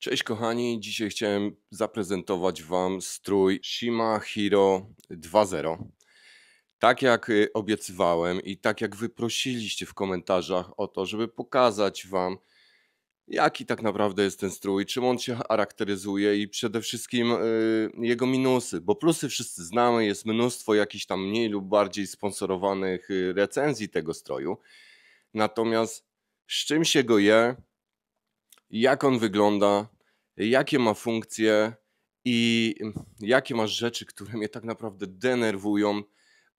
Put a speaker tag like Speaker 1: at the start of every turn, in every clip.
Speaker 1: Cześć kochani, dzisiaj chciałem zaprezentować Wam strój Shima Hero 2.0. Tak jak obiecywałem i tak jak Wy prosiliście w komentarzach o to, żeby pokazać Wam, jaki tak naprawdę jest ten strój, czym on się charakteryzuje i przede wszystkim jego minusy, bo plusy wszyscy znamy, jest mnóstwo jakichś tam mniej lub bardziej sponsorowanych recenzji tego stroju. Natomiast z czym się go je, jak on wygląda, jakie ma funkcje i jakie ma rzeczy, które mnie tak naprawdę denerwują,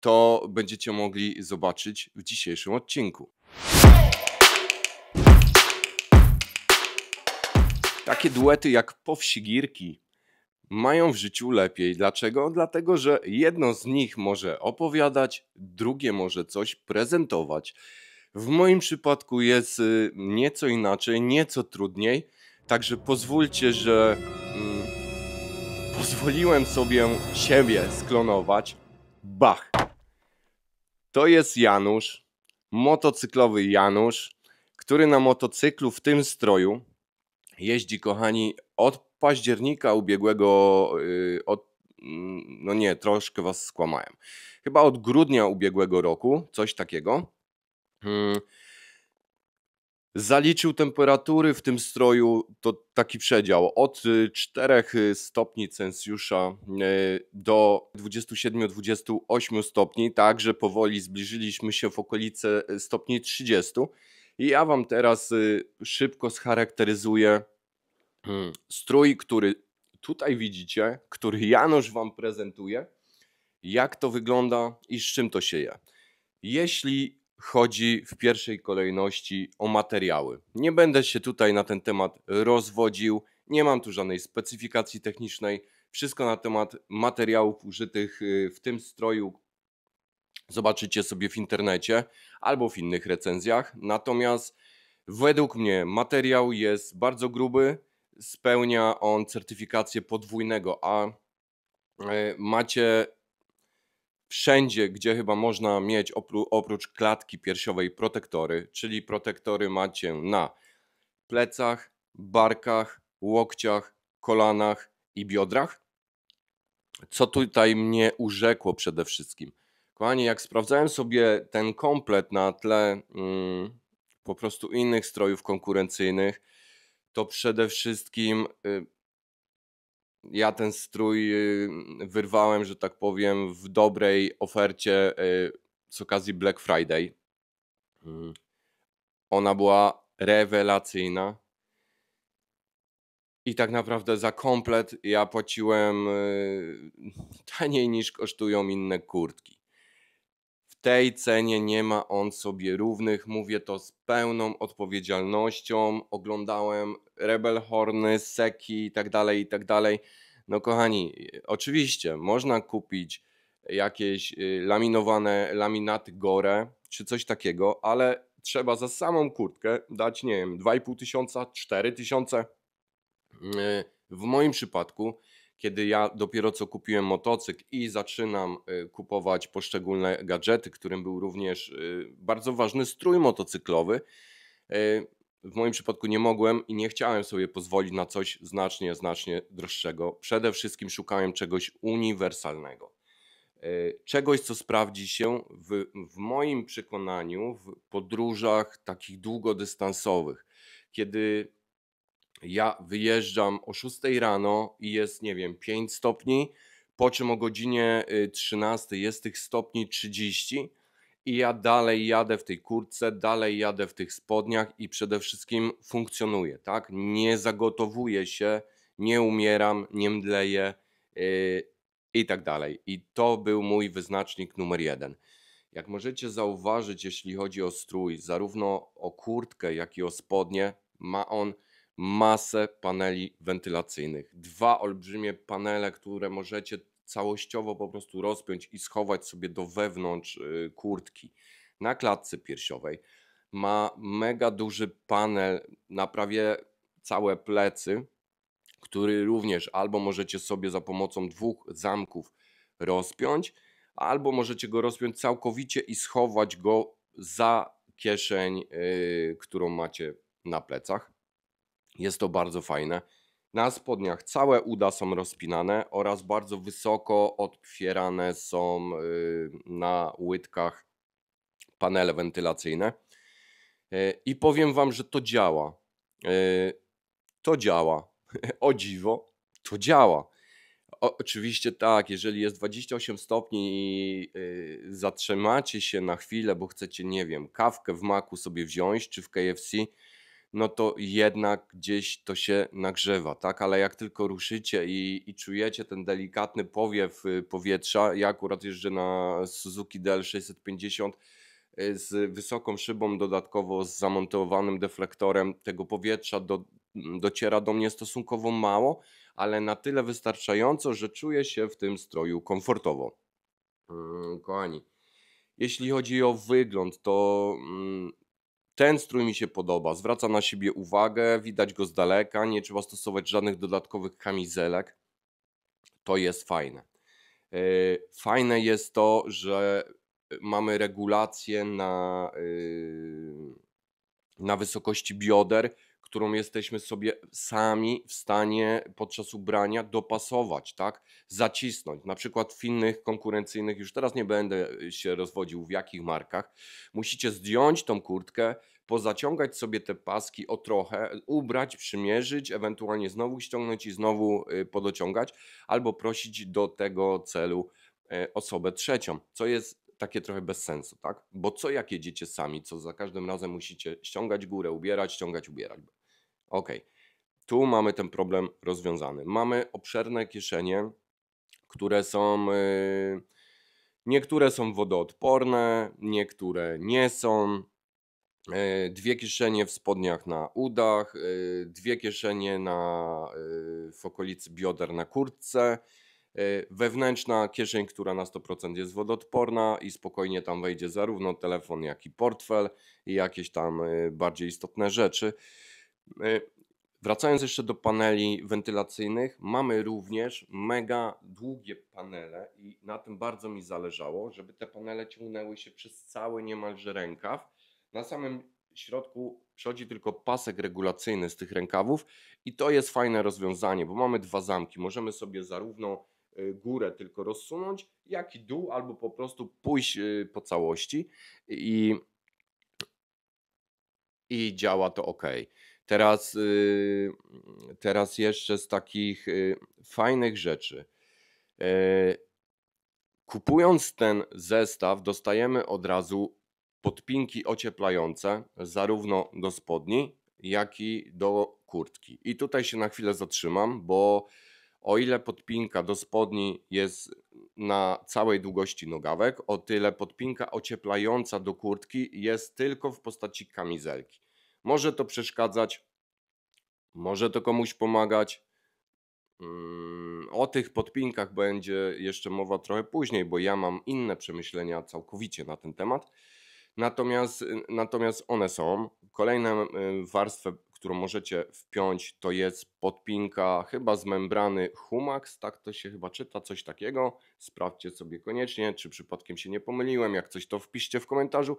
Speaker 1: to będziecie mogli zobaczyć w dzisiejszym odcinku. Takie duety jak powsigirki mają w życiu lepiej. Dlaczego? Dlatego, że jedno z nich może opowiadać, drugie może coś prezentować. W moim przypadku jest nieco inaczej, nieco trudniej, także pozwólcie, że pozwoliłem sobie siebie sklonować. Bach! To jest Janusz, motocyklowy Janusz, który na motocyklu w tym stroju jeździ, kochani, od października ubiegłego, no nie, troszkę was skłamałem. Chyba od grudnia ubiegłego roku, coś takiego. Zaliczył temperatury w tym stroju, to taki przedział od 4 stopni Celsjusza do 27-28 stopni, także powoli zbliżyliśmy się w okolice stopni 30. I ja Wam teraz szybko scharakteryzuję strój, który tutaj widzicie, który Janusz Wam prezentuje, jak to wygląda i z czym to się je. Jeśli chodzi w pierwszej kolejności o materiały, nie będę się tutaj na ten temat rozwodził, nie mam tu żadnej specyfikacji technicznej, wszystko na temat materiałów użytych w tym stroju zobaczycie sobie w internecie albo w innych recenzjach. Natomiast według mnie materiał jest bardzo gruby, spełnia on certyfikację podwójnego A. Macie wszędzie, gdzie chyba można mieć oprócz klatki piersiowej protektory, czyli protektory macie na plecach, barkach, łokciach, kolanach i biodrach. Co tutaj mnie urzekło przede wszystkim? Kochani, jak sprawdzałem sobie ten komplet na tle po prostu innych strojów konkurencyjnych, to przede wszystkim ja ten strój wyrwałem, że tak powiem, w dobrej ofercie z okazji Black Friday. Ona była rewelacyjna. I tak naprawdę za komplet ja płaciłem taniej niż kosztują inne kurtki. W tej cenie nie ma on sobie równych, mówię to z pełną odpowiedzialnością. Oglądałem Rebel Horny, Seki i tak dalej, i tak dalej. No kochani, oczywiście można kupić jakieś laminowane laminaty Gore czy coś takiego, ale trzeba za samą kurtkę dać, nie wiem, 2500, 4000. W moim przypadku, kiedy ja dopiero co kupiłem motocykl i zaczynam kupować poszczególne gadżety, którym był również bardzo ważny strój motocyklowy, w moim przypadku nie mogłem i nie chciałem sobie pozwolić na coś znacznie, znacznie droższego. Przede wszystkim szukałem czegoś uniwersalnego. Czegoś, co sprawdzi się w moim przekonaniu w podróżach takich długodystansowych, kiedy ja wyjeżdżam o 6 rano i jest, nie wiem, 5 stopni, po czym o godzinie 13 jest tych stopni 30 i ja dalej jadę w tej kurtce, dalej jadę w tych spodniach i przede wszystkim funkcjonuję, tak? Nie zagotowuję się, nie umieram, nie mdleję i tak dalej. I to był mój wyznacznik numer 1. Jak możecie zauważyć, jeśli chodzi o strój, zarówno o kurtkę, jak i o spodnie, ma on masę paneli wentylacyjnych. 2 olbrzymie panele, które możecie całościowo po prostu rozpiąć i schować sobie do wewnątrz kurtki. Na klatce piersiowej ma mega duży panel na prawie całe plecy, który również albo możecie sobie za pomocą 2 zamków rozpiąć, albo możecie go rozpiąć całkowicie i schować go za kieszeń, którą macie na plecach. Jest to bardzo fajne. Na spodniach całe uda są rozpinane oraz bardzo wysoko otwierane są na łydkach panele wentylacyjne. I powiem Wam, że to działa. To działa. O dziwo, to działa. Oczywiście tak, jeżeli jest 28 stopni i zatrzymacie się na chwilę, bo chcecie, nie wiem, kawkę w maku sobie wziąć, czy w KFC, no to jednak gdzieś to się nagrzewa, tak? Ale jak tylko ruszycie i czujecie ten delikatny powiew powietrza, ja akurat jeżdżę na Suzuki DL650 z wysoką szybą, dodatkowo z zamontowanym deflektorem, tego powietrza dociera do mnie stosunkowo mało, ale na tyle wystarczająco, że czuję się w tym stroju komfortowo. Kochani, jeśli chodzi o wygląd, to ten strój mi się podoba. Zwraca na siebie uwagę, widać go z daleka, nie trzeba stosować żadnych dodatkowych kamizelek. To jest fajne. Fajne jest to, że mamy regulację na wysokości bioder, którą jesteśmy sobie sami w stanie podczas ubrania dopasować, tak? Zacisnąć. Na przykład w innych konkurencyjnych, już teraz nie będę się rozwodził w jakich markach, musicie zdjąć tą kurtkę, pozaciągać sobie te paski o trochę, ubrać, przymierzyć, ewentualnie znowu ściągnąć i znowu podociągać, albo prosić do tego celu osobę trzecią, co jest takie trochę bez sensu, tak? Bo co jak jedziecie sami, co za każdym razem musicie ściągać górę, ubierać, ściągać, ubierać. Okej, tu mamy ten problem rozwiązany. Mamy obszerne kieszenie, które są, niektóre są wodoodporne, niektóre nie są. Dwie kieszenie w spodniach na udach, dwie kieszenie w okolicy bioder na kurtce, wewnętrzna kieszeń, która na 100% jest wodoodporna i spokojnie tam wejdzie zarówno telefon, jak i portfel i jakieś tam bardziej istotne rzeczy. Wracając jeszcze do paneli wentylacyjnych, mamy również mega długie panele i na tym bardzo mi zależało, żeby te panele ciągnęły się przez cały niemalże rękaw. Na samym środku przechodzi tylko pasek regulacyjny z tych rękawów i to jest fajne rozwiązanie, bo mamy dwa zamki. Możemy sobie zarówno górę tylko rozsunąć, jak i dół, albo po prostu pójść po całości i działa to ok. Teraz jeszcze z takich fajnych rzeczy. Kupując ten zestaw, dostajemy od razu podpinki ocieplające zarówno do spodni, jak i do kurtki. I tutaj się na chwilę zatrzymam, bo o ile podpinka do spodni jest na całej długości nogawek, o tyle podpinka ocieplająca do kurtki jest tylko w postaci kamizelki. Może to przeszkadzać, może to komuś pomagać. O tych podpinkach będzie jeszcze mowa trochę później, bo ja mam inne przemyślenia całkowicie na ten temat. Natomiast one są. Kolejna warstwę, którą możecie wpiąć, to jest podpinka chyba z membrany Humax, tak to się chyba czyta, coś takiego. Sprawdźcie sobie koniecznie, czy przypadkiem się nie pomyliłem. Jak coś, to wpiszcie w komentarzu.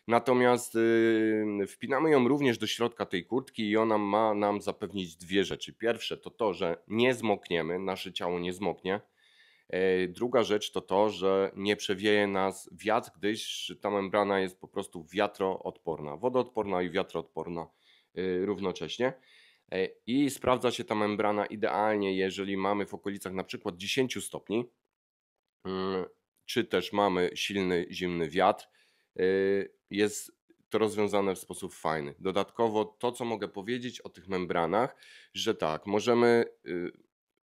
Speaker 1: Natomiast wpinamy ją również do środka tej kurtki i ona ma nam zapewnić dwie rzeczy. Pierwsze to to, że nie zmokniemy, nasze ciało nie zmoknie. Druga rzecz to to, że nie przewieje nas wiatr, gdyż ta membrana jest po prostu wiatroodporna, wodoodporna i wiatroodporna równocześnie. I sprawdza się ta membrana idealnie, jeżeli mamy w okolicach na przykład 10 stopni, czy też mamy silny, zimny wiatr. Jest to rozwiązane w sposób fajny. Dodatkowo to, co mogę powiedzieć o tych membranach, że tak, możemy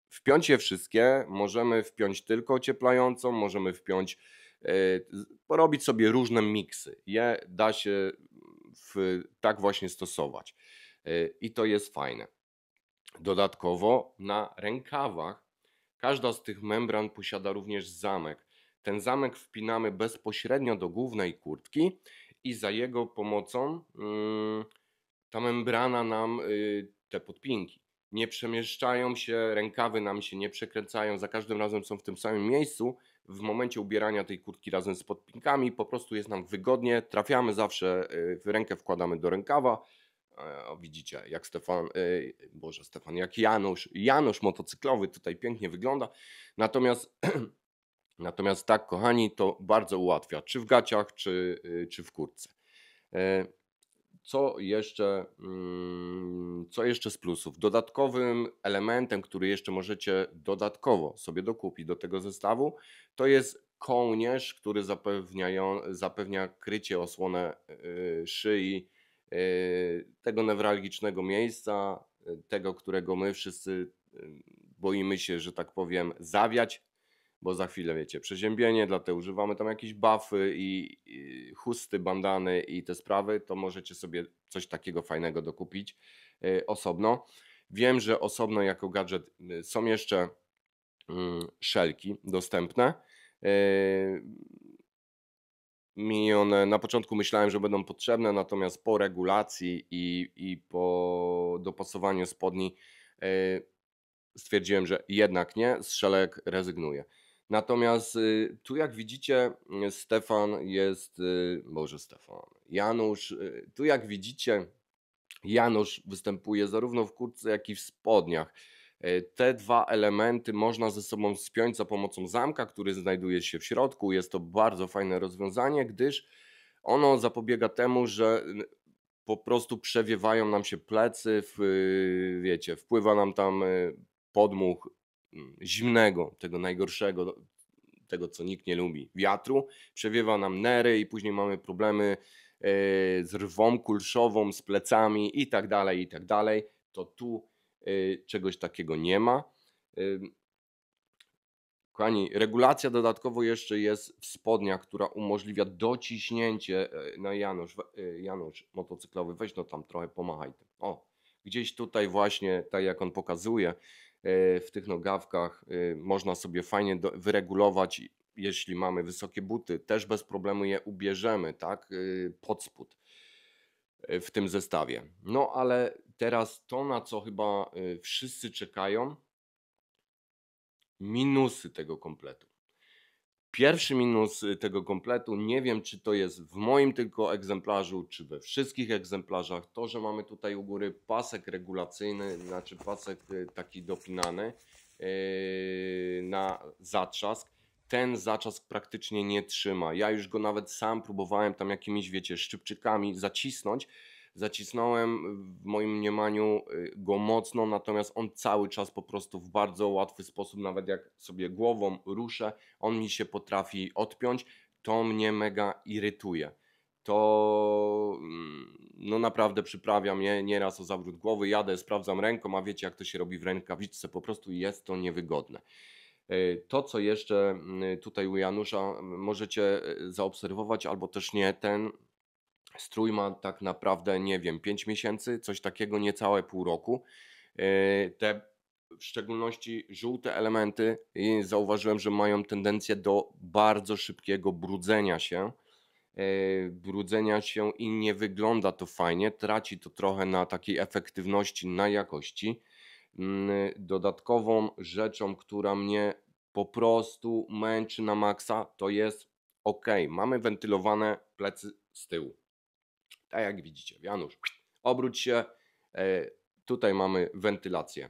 Speaker 1: wpiąć je wszystkie, możemy wpiąć tylko ocieplającą, możemy wpiąć, porobić sobie różne miksy. Je da się tak właśnie stosować i to jest fajne. Dodatkowo na rękawach każda z tych membran posiada również zamek. Ten zamek wpinamy bezpośrednio do głównej kurtki i za jego pomocą ta membrana nam, te podpinki nie przemieszczają się, rękawy nam się nie przekręcają, za każdym razem są w tym samym miejscu. W momencie ubierania tej kurtki razem z podpinkami po prostu jest nam wygodnie, trafiamy zawsze, w rękę wkładamy do rękawa, O, widzicie, jak jak Janusz motocyklowy tutaj pięknie wygląda. Natomiast, natomiast tak, kochani, to bardzo ułatwia, czy w gaciach, czy w kurtce. Co jeszcze z plusów? Dodatkowym elementem, który jeszcze możecie dodatkowo sobie dokupić do tego zestawu, to jest kołnierz, który zapewnia krycie, osłonę szyi, tego newralgicznego miejsca, tego, którego my wszyscy boimy się, że tak powiem, zawiać, bo za chwilę, wiecie, przeziębienie, dlatego używamy tam jakieś buffy i chusty, bandany i te sprawy, to możecie sobie coś takiego fajnego dokupić osobno. Wiem, że osobno jako gadżet są jeszcze szelki dostępne. Mi one na początku myślałem, że będą potrzebne, natomiast po regulacji i po dopasowaniu spodni stwierdziłem, że jednak nie, z szelek rezygnuję. Natomiast tu jak widzicie Janusz, tu jak widzicie Janusz występuje zarówno w kurtce, jak i w spodniach. Te dwa elementy można ze sobą spiąć za pomocą zamka, który znajduje się w środku. Jest to bardzo fajne rozwiązanie, gdyż ono zapobiega temu, że po prostu przewiewają nam się plecy, wiecie, wpływa nam tam podmuch zimnego, tego najgorszego, tego co nikt nie lubi, wiatru, przewiewa nam nery i później mamy problemy z rwą kulszową, z plecami i tak dalej, to tu czegoś takiego nie ma. Kochani, regulacja dodatkowo jeszcze jest w spodniach, która umożliwia dociśnięcie. No Janusz motocyklowy, weź no tam trochę pomachaj. O, gdzieś tutaj właśnie, tak jak on pokazuje, w tych nogawkach można sobie fajnie wyregulować, jeśli mamy wysokie buty, też bez problemu je ubierzemy, tak, pod spód w tym zestawie. No ale teraz to, na co chyba wszyscy czekają, minusy tego kompletu. Pierwszy minus tego kompletu, nie wiem czy to jest w moim tylko egzemplarzu, czy we wszystkich egzemplarzach, to, że mamy tutaj u góry pasek regulacyjny, znaczy pasek taki dopinany na zatrzask. Ten zatrzask praktycznie nie trzyma. Ja już go nawet sam próbowałem tam jakimiś, wiecie, szczypczykami zacisnąć. Zacisnąłem w moim mniemaniu go mocno, natomiast on cały czas po prostu w bardzo łatwy sposób, nawet jak sobie głową ruszę, on mi się potrafi odpiąć. To mnie mega irytuje. To no naprawdę przyprawia mnie nieraz o zawrót głowy. Jadę, sprawdzam ręką, a wiecie jak to się robi w rękawiczce, po prostu jest to niewygodne. To, co jeszcze tutaj u Janusza możecie zaobserwować, albo też nie, ten strój ma tak naprawdę, nie wiem, 5 miesięcy, coś takiego, niecałe pół roku. Te w szczególności żółte elementy zauważyłem, że mają tendencję do bardzo szybkiego brudzenia się i nie wygląda to fajnie, traci to trochę na takiej efektywności, na jakości. Dodatkową rzeczą, która mnie po prostu męczy na maksa, to jest ok, mamy wentylowane plecy z tyłu. Tak jak widzicie, Janusz, obróć się, tutaj mamy wentylację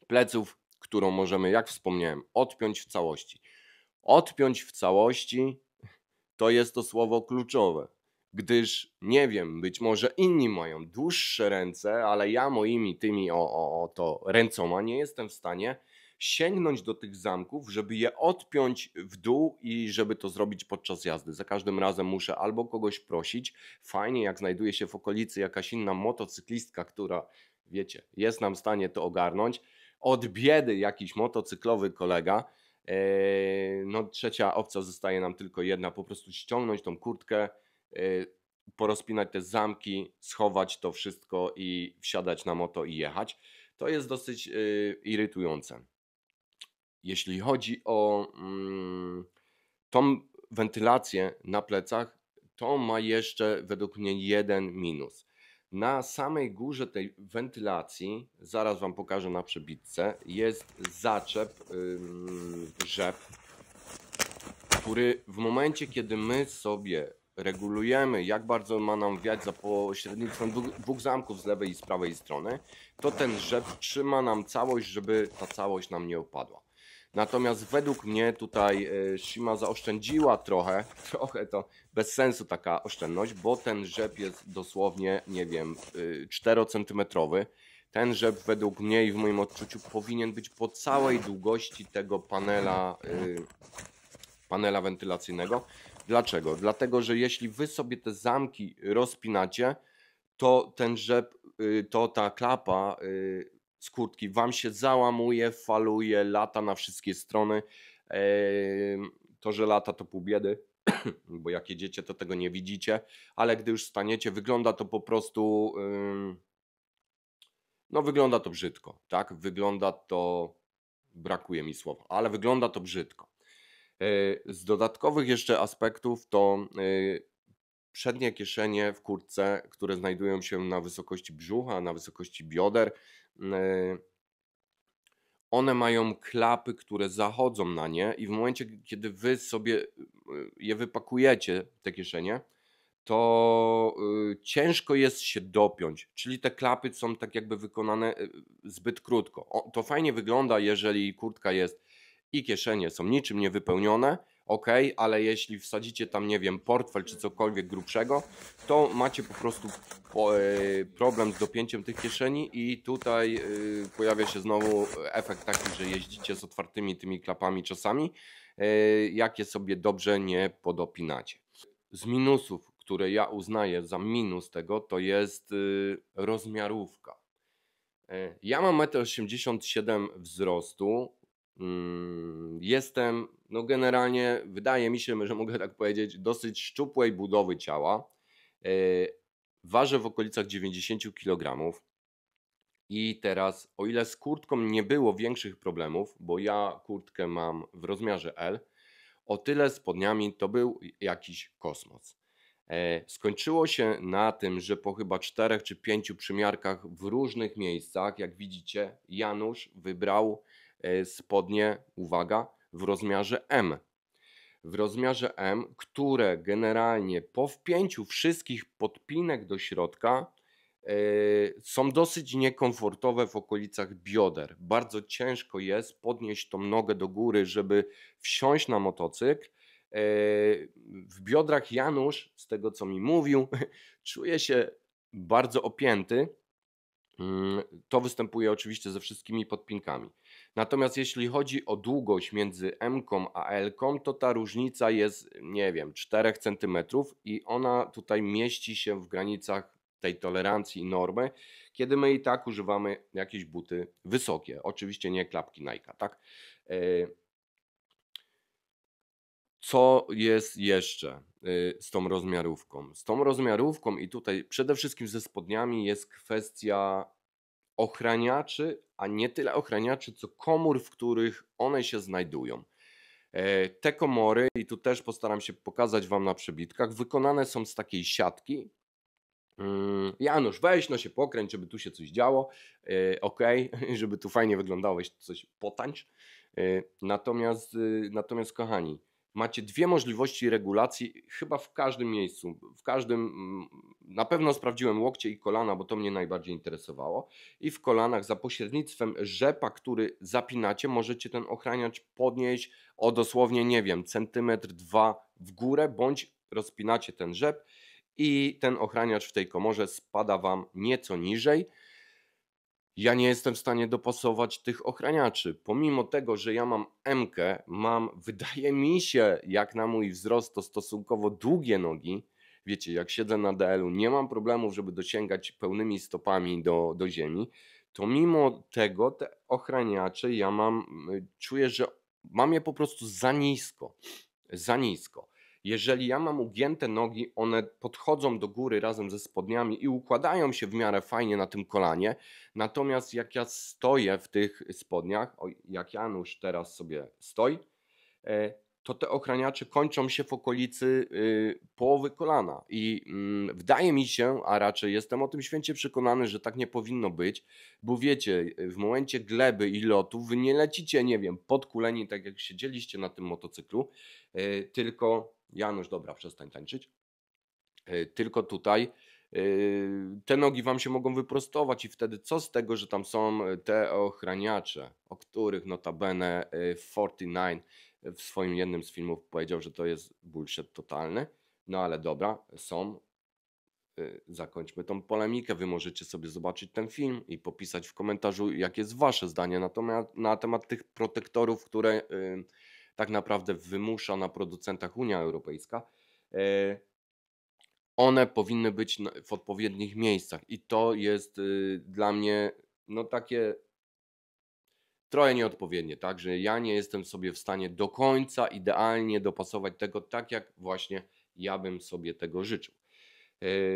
Speaker 1: pleców, którą możemy, jak wspomniałem, odpiąć w całości. Odpiąć w całości to jest to słowo kluczowe, gdyż nie wiem, być może inni mają dłuższe ręce, ale ja moimi tymi to ręcoma nie jestem w stanie sięgnąć do tych zamków, żeby je odpiąć w dół i żeby to zrobić podczas jazdy. Za każdym razem muszę albo kogoś prosić, fajnie jak znajduje się w okolicy jakaś inna motocyklistka, która, wiecie, jest nam w stanie to ogarnąć, od biedy jakiś motocyklowy kolega. No trzecia opcja zostaje nam tylko jedna, po prostu ściągnąć tą kurtkę, porozpinać te zamki, schować to wszystko i wsiadać na moto i jechać. To jest dosyć irytujące. Jeśli chodzi o tą wentylację na plecach, to ma jeszcze według mnie jeden minus. Na samej górze tej wentylacji, zaraz Wam pokażę na przebitce, jest zaczep, rzep, który w momencie, kiedy my sobie regulujemy, jak bardzo ma nam wiać za pośrednictwem dwóch zamków z lewej i z prawej strony, to ten rzep trzyma nam całość, żeby ta całość nam nie opadła. Natomiast według mnie tutaj Shima zaoszczędziła trochę to bez sensu taka oszczędność, bo ten rzep jest dosłownie, nie wiem, 4-centymetrowy. Ten rzep według mnie i w moim odczuciu powinien być po całej długości tego panela wentylacyjnego. Dlaczego? Dlatego, że jeśli wy sobie te zamki rozpinacie, to ten rzep, to ta klapa z kurtki wam się załamuje, faluje, lata na wszystkie strony. To, że lata, to pół biedy, bo jak jedziecie, to tego nie widzicie, ale gdy już staniecie, wygląda to po prostu, no wygląda to brzydko, tak? Wygląda to, brakuje mi słowa, ale wygląda to brzydko. Z dodatkowych jeszcze aspektów to przednie kieszenie w kurtce, które znajdują się na wysokości brzucha, na wysokości bioder, one mają klapy, które zachodzą na nie i w momencie, kiedy wy sobie je wypakujecie, te kieszenie, to ciężko jest się dopiąć, czyli te klapy są tak jakby wykonane zbyt krótko. To fajnie wygląda, jeżeli kurtka jest i kieszenie są niczym niewypełnione, ok, ale jeśli wsadzicie tam, nie wiem, portfel czy cokolwiek grubszego, to macie po prostu problem z dopięciem tych kieszeni i tutaj pojawia się znowu efekt taki, że jeździcie z otwartymi tymi klapami czasami, jakie sobie dobrze nie podopinacie. Z minusów, które ja uznaję za minus tego, to jest rozmiarówka. Ja mam 1,87 m wzrostu. Jestem, no generalnie wydaje mi się, że mogę tak powiedzieć, dosyć szczupłej budowy ciała. Ważę w okolicach 90 kg. I teraz, o ile z kurtką nie było większych problemów, bo ja kurtkę mam w rozmiarze L, o tyle z spodniami to był jakiś kosmos. Skończyło się na tym, że po chyba 4 czy 5 przymiarkach w różnych miejscach, jak widzicie, Janusz wybrał spodnie, uwaga, w rozmiarze M. W rozmiarze M, które generalnie po wpięciu wszystkich podpinek do środka są dosyć niekomfortowe w okolicach bioder. Bardzo ciężko jest podnieść tą nogę do góry, żeby wsiąść na motocykl. W biodrach Janusz, z tego co mi mówił, czuje się bardzo opięty. To występuje oczywiście ze wszystkimi podpinkami. Natomiast jeśli chodzi o długość między M-ką a L-ką, to ta różnica jest, nie wiem, 4 cm i ona tutaj mieści się w granicach tej tolerancji i normy, kiedy my i tak używamy jakieś buty wysokie. Oczywiście nie klapki Nike'a, tak? Co jest jeszcze z tą rozmiarówką? Z tą rozmiarówką i tutaj przede wszystkim ze spodniami jest kwestia ochraniaczy, a nie tyle ochraniaczy, co komór, w których one się znajdują. Te komory, i tu też postaram się pokazać wam na przebitkach, wykonane są z takiej siatki. Janusz, weź no się pokręć, żeby tu się coś działo, ok, żeby tu fajnie wyglądało, coś potańcz. Natomiast kochani, macie dwie możliwości regulacji chyba w każdym miejscu, na pewno sprawdziłem łokcie i kolana, bo to mnie najbardziej interesowało, i w kolanach za pośrednictwem rzepa, który zapinacie, możecie ten ochraniacz podnieść o dosłownie, nie wiem, centymetr, 2 w górę, bądź rozpinacie ten rzep i ten ochraniacz w tej komorze spada wam nieco niżej. Ja nie jestem w stanie dopasować tych ochraniaczy. Pomimo tego, że ja mam M-kę, wydaje mi się, jak na mój wzrost, to stosunkowo długie nogi. Wiecie, jak siedzę na DL-u, nie mam problemów, żeby dosięgać pełnymi stopami do ziemi. To mimo tego te ochraniacze czuję, że mam je po prostu za nisko. Za nisko. Jeżeli ja mam ugięte nogi, one podchodzą do góry razem ze spodniami i układają się w miarę fajnie na tym kolanie. Natomiast jak ja stoję w tych spodniach, jak Janusz teraz sobie stoi, to te ochraniacze kończą się w okolicy połowy kolana. I wydaje mi się, a raczej jestem o tym święcie przekonany, że tak nie powinno być, bo wiecie, w momencie gleby i lotu wy nie lecicie, nie wiem, podkuleni, tak jak siedzieliście na tym motocyklu, tylko Janusz, dobra, przestań tańczyć. Tylko tutaj te nogi wam się mogą wyprostować i wtedy co z tego, że tam są te ochraniacze, o których notabene 49 w swoim jednym z filmów powiedział, że to jest bullshit totalny. No ale dobra, są. Zakończmy tą polemikę. Wy możecie sobie zobaczyć ten film i popisać w komentarzu, jakie jest wasze zdanie na temat tych protektorów, które tak naprawdę wymusza na producentach Unia Europejska. One powinny być w odpowiednich miejscach i to jest dla mnie no takie trochę nieodpowiednie, tak, że ja nie jestem sobie w stanie do końca idealnie dopasować tego tak, jak właśnie ja bym sobie tego życzył.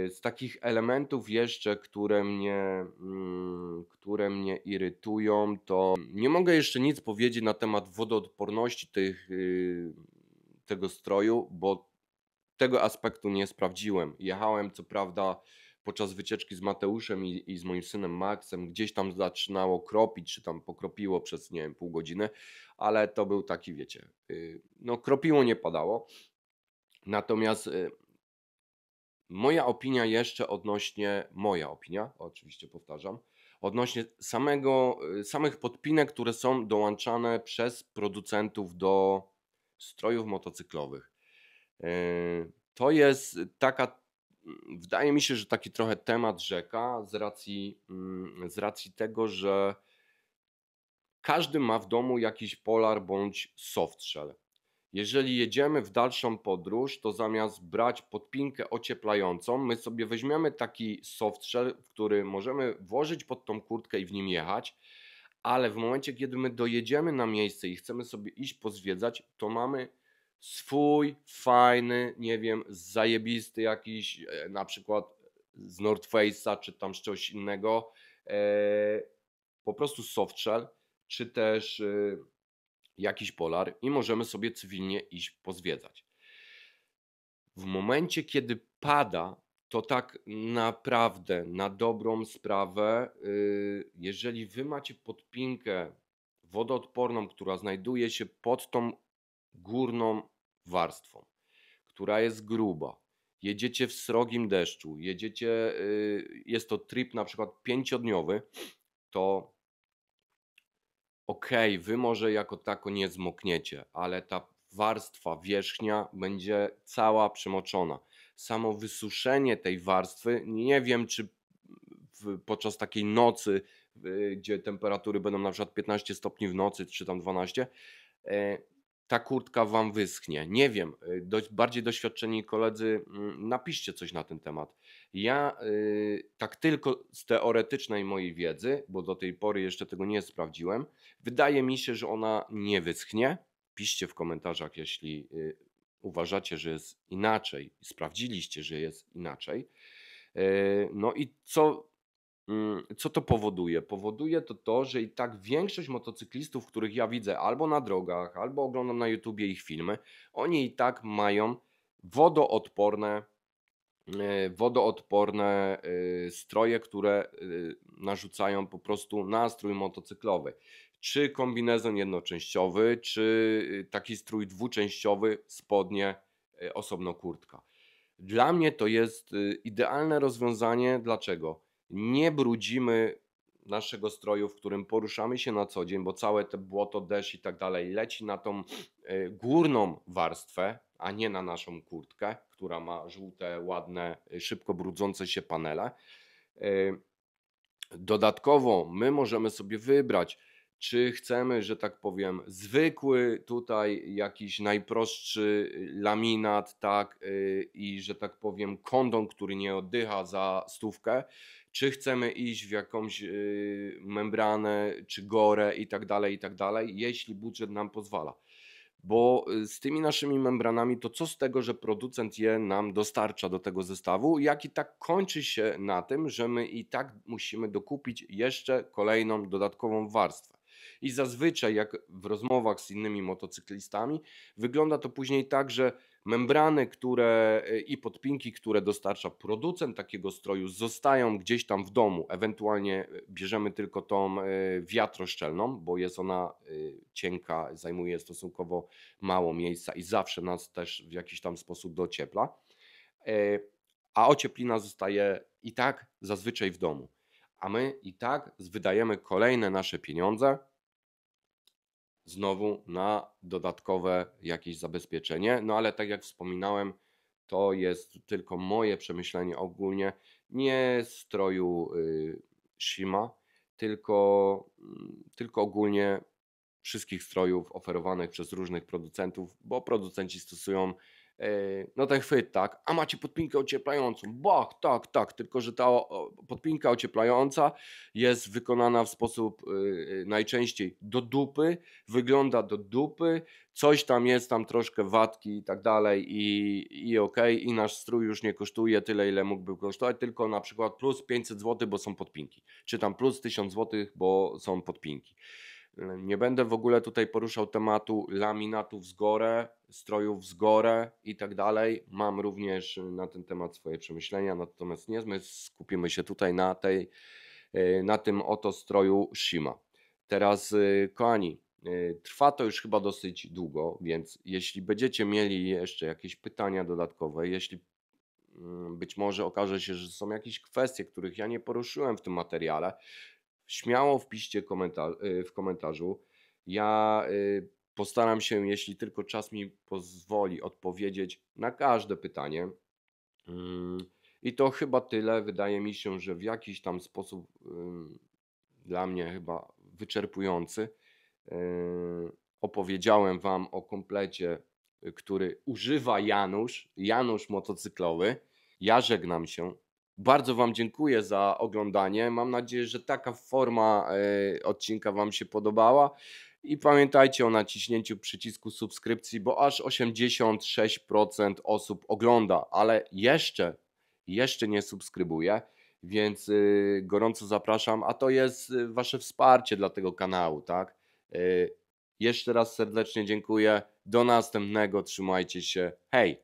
Speaker 1: Z takich elementów jeszcze, które mnie irytują, to nie mogę jeszcze nic powiedzieć na temat wodoodporności tego stroju, bo tego aspektu nie sprawdziłem. Jechałem co prawda podczas wycieczki z Mateuszem i z moim synem Maxem, gdzieś tam zaczynało kropić, czy tam pokropiło przez, nie wiem, pół godziny, ale to był taki, wiecie, no kropiło, nie padało. Natomiast moja opinia jeszcze oczywiście powtarzam, odnośnie samych podpinek, które są dołączane przez producentów do strojów motocyklowych. To jest wydaje mi się, że taki trochę temat rzeka z racji tego, że każdy ma w domu jakiś polar bądź softshell. Jeżeli jedziemy w dalszą podróż, to zamiast brać podpinkę ocieplającą, my sobie weźmiemy taki softshell, w który możemy włożyć pod tą kurtkę i w nim jechać, ale w momencie, kiedy my dojedziemy na miejsce i chcemy sobie iść pozwiedzać, to mamy swój fajny, nie wiem, zajebisty jakiś, na przykład z North Face'a czy tam z czegoś innego, po prostu softshell, czy też jakiś polar i możemy sobie cywilnie iść pozwiedzać. W momencie, kiedy pada, to tak naprawdę na dobrą sprawę, jeżeli wy macie podpinkę wodoodporną, która znajduje się pod tą górną warstwą, która jest gruba, jedziecie w srogim deszczu, jest to trip na przykład 5-dniowy, to okej, wy może jako tako nie zmokniecie, ale ta warstwa wierzchnia będzie cała przemoczona. Samo wysuszenie tej warstwy, nie wiem czy podczas takiej nocy, gdzie temperatury będą na przykład 15 stopni w nocy, czy tam 12, ta kurtka wam wyschnie. Nie wiem, bardziej doświadczeni koledzy, napiszcie coś na ten temat. Ja tak tylko z teoretycznej mojej wiedzy, bo do tej pory jeszcze tego nie sprawdziłem, wydaje mi się, że ona nie wyschnie. Piszcie w komentarzach, jeśli uważacie, że jest inaczej, sprawdziliście, że jest inaczej. No i co to powoduje? Powoduje to, że i tak większość motocyklistów, których ja widzę albo na drogach, albo oglądam na YouTubie ich filmy, oni i tak mają wodoodporne stroje, które narzucają po prostu nastrój motocyklowy. Czy kombinezon jednoczęściowy, czy taki strój dwuczęściowy, spodnie, osobno kurtka. Dla mnie to jest idealne rozwiązanie. Dlaczego? Nie brudzimy naszego stroju, w którym poruszamy się na co dzień, bo całe te błoto, deszcz i tak dalej leci na tą górną warstwę, a nie na naszą kurtkę, która ma żółte, ładne, szybko brudzące się panele. Dodatkowo my możemy sobie wybrać, czy chcemy, że tak powiem, zwykły tutaj jakiś najprostszy laminat, tak, i że tak powiem kondon, który nie oddycha za 100, czy chcemy iść w jakąś membranę, czy gorę i tak dalej, jeśli budżet nam pozwala. Bo z tymi naszymi membranami to co z tego, że producent je nam dostarcza do tego zestawu, jak i tak kończy się na tym, że my i tak musimy dokupić jeszcze kolejną dodatkową warstwę. I zazwyczaj jak w rozmowach z innymi motocyklistami wygląda to później tak, że membrany, i podpinki, które dostarcza producent takiego stroju, zostają gdzieś tam w domu. Ewentualnie bierzemy tylko tą wiatroszczelną, bo jest ona cienka, zajmuje stosunkowo mało miejsca i zawsze nas też w jakiś tam sposób dociepla. a ocieplina zostaje i tak zazwyczaj w domu. A my i tak wydajemy kolejne nasze pieniądze znowu na dodatkowe jakieś zabezpieczenie. No ale tak jak wspominałem, to jest tylko moje przemyślenie ogólnie, nie stroju Shima, tylko ogólnie wszystkich strojów oferowanych przez różnych producentów, bo producenci stosują no ten chwyt, tak, a macie podpinkę ocieplającą, bach, tak, tak, tylko że ta podpinka ocieplająca jest wykonana w sposób najczęściej do dupy, wygląda do dupy, coś tam jest, tam troszkę watki i tak dalej i okej, i nasz strój już nie kosztuje tyle, ile mógłby kosztować, tylko na przykład plus 500 zł, bo są podpinki, czy tam plus 1000 zł, bo są podpinki. Nie będę w ogóle tutaj poruszał tematu laminatów z Gore, strojów z Gore i tak dalej. Mam również na ten temat swoje przemyślenia, natomiast nie, my skupimy się tutaj na tym oto stroju Shima. Teraz, kochani, trwa to już chyba dosyć długo, więc jeśli będziecie mieli jeszcze jakieś pytania dodatkowe, jeśli być może okaże się, że są jakieś kwestie, których ja nie poruszyłem w tym materiale, śmiało wpiszcie w komentarzu. Ja postaram się, jeśli tylko czas mi pozwoli, odpowiedzieć na każde pytanie. I to chyba tyle. Wydaje mi się, że w jakiś tam sposób dla mnie chyba wyczerpujący opowiedziałem Wam o komplecie, który używa Janusz motocyklowy. Ja żegnam się. Bardzo Wam dziękuję za oglądanie. Mam nadzieję, że taka forma odcinka Wam się podobała. I pamiętajcie o naciśnięciu przycisku subskrypcji, bo aż 86% osób ogląda, ale jeszcze nie subskrybuje, więc gorąco zapraszam, a to jest Wasze wsparcie dla tego kanału, tak? Jeszcze raz serdecznie dziękuję. Do następnego. Trzymajcie się. Hej!